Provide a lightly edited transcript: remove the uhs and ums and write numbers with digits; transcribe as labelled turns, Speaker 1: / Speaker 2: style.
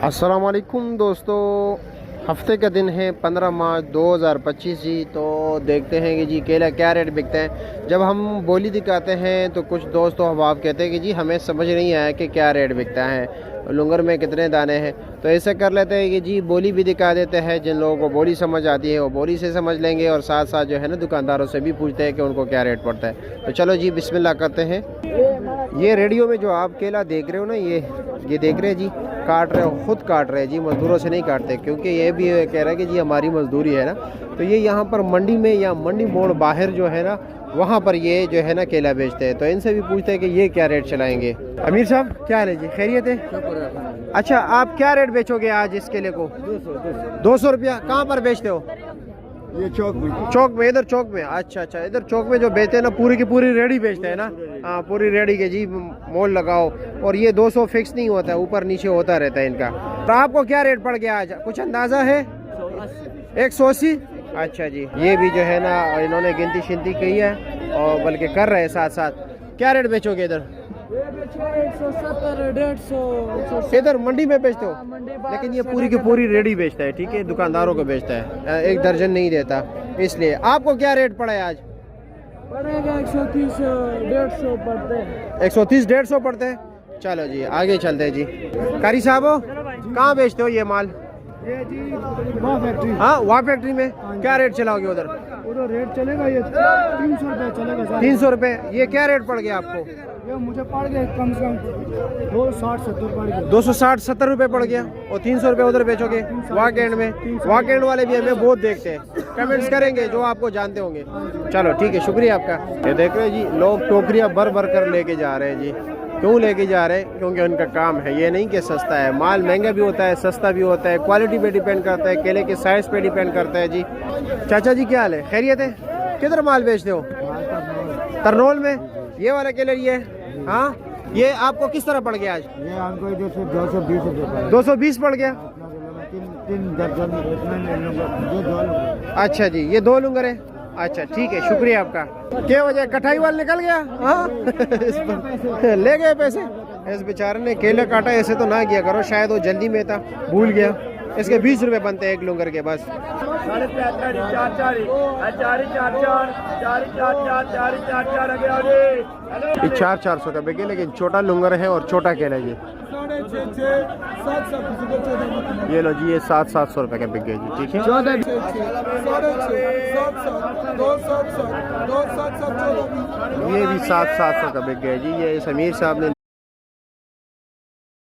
Speaker 1: अस्सलाम वालेकुम दोस्तों, हफ्ते का दिन है 15 मार्च 2025 जी। तो देखते हैं कि जी केला क्या रेट बिकते हैं। जब हम बोली दिखाते हैं तो कुछ दोस्त तो अहबाब कहते हैं कि जी हमें समझ नहीं आया कि क्या रेट बिकता है, लुंगर में कितने दाने हैं। तो ऐसा कर लेते हैं कि जी बोली भी दिखा देते हैं। जिन लोगों को बोली समझ आती है वो बोली से समझ लेंगे, और साथ साथ जो है ना दुकानदारों से भी पूछते हैं कि उनको क्या रेट पड़ता है। तो चलो जी बिस्मिल्लाह करते हैं। ये रेडियो में जो आप केला देख रहे हो ना, ये देख रहे हैं जी, काट रहे हो, खुद काट रहे हैं जी, मज़दूरों से नहीं काटते, क्योंकि ये भी कह रहा है कि जी हमारी मजदूरी है ना। तो ये यहाँ पर मंडी में या मंडी मोड़ बाहर जो है ना, वहाँ पर ये जो है ना केला बेचते हैं। तो इनसे भी पूछते हैं कि ये क्या रेट चलाएंगे। अमीर साहब क्या हाल है जी, खैरियत है? अच्छा, आप क्या रेट बेचोगे आज इस केले को? 200 रुपया। कहाँ पर बेचते हो?
Speaker 2: ये चौक
Speaker 1: में, इधर चौक में। अच्छा, इधर चौक में जो बेचते हैं ना, पूरी की पूरी रेडी बेचते हैं ना। हाँ, पूरी रेडी के जी मोल लगाओ। और ये 200 फिक्स नहीं होता है, ऊपर नीचे होता रहता है इनका। तो आपको क्या रेट पड़ गया आज, कुछ अंदाजा है? 180। अच्छा जी, ये भी जो है ना इन्होंने गिनती शिनती की है, और बल्कि कर रहे हैं साथ साथ। क्या रेट बेचोगे इधर?
Speaker 2: 170, 150।
Speaker 1: इधर मंडी में बेचते हो? लेकिन ये पूरी की पूरी रेडी बेचता है, ठीक है, दुकानदारों को बेचता है, एक दर्जन नहीं देता। इसलिए आपको क्या रेट पड़ा है आज?
Speaker 2: पड़ेगा 130, 150 पड़ते हैं।
Speaker 1: 130, 150 पड़ते हैं। चलो जी आगे चलते हैं जी। कारी साहब हो, कहाँ बेचते हो ये माल?
Speaker 2: ये जी वहाँ फैक्ट्री।
Speaker 1: हाँ, वहाँ फैक्ट्री में। क्या रेट चलाओगे उधर?
Speaker 2: उधर रेट चलेगा ये 300 रुपये चलेगा।
Speaker 1: 300 रुपये। ये क्या रेट पड़ गया आपको?
Speaker 2: ये मुझे पड़ गया कम से कम 260-70 पड़ गया।
Speaker 1: 260-70 रुपये पड़ गया, और 300 रुपये उधर बेचोगे वाक एंड में। वाक एंड वाले भी हमें बहुत देखते हैं, कमेंट्स करेंगे जो आपको जानते होंगे। चलो ठीक है, शुक्रिया आपका। ये देख रहे हैं जी, लोग टोकरियाँ भर भर कर लेके जा रहे हैं जी। क्यों लेके जा रहे हैं? क्योंकि उनका काम है। ये नहीं कि सस्ता है, माल महंगा भी होता है, सस्ता भी होता है, क्वालिटी पे डिपेंड करता है, केले के साइज़ पे डिपेंड करता है जी। चाचा जी क्या हाल है, खैरियत है? किधर माल बेचते हो? तरनोल में। ये वाला केले ये? हाँ, ये आपको किस तरह पड़ गया आज?
Speaker 2: ये हमको इधर से 220 रुपये।
Speaker 1: 220 पड़ गया।
Speaker 2: तीन दर्जन
Speaker 1: अच्छा जी, ये 2 लुंगर है। अच्छा ठीक है, शुक्रिया आपका। क्या वजह, कटाई वाल निकल गया? हाँ इस पर ले गए पैसे। इस बेचारे ने केला काटा, ऐसे तो ना किया करो, शायद वो जल्दी में था, भूल गया। इसके 20 रुपए बनते हैं एक लुंगर के बस। 400 का बिके, लेकिन छोटा लुंगर है और छोटा केला जी। ये लो जी, ये 700 रुपए का बिक गया जी, ठीक है। ये भी 700 का बिक गया जी। ये समीर साहब ने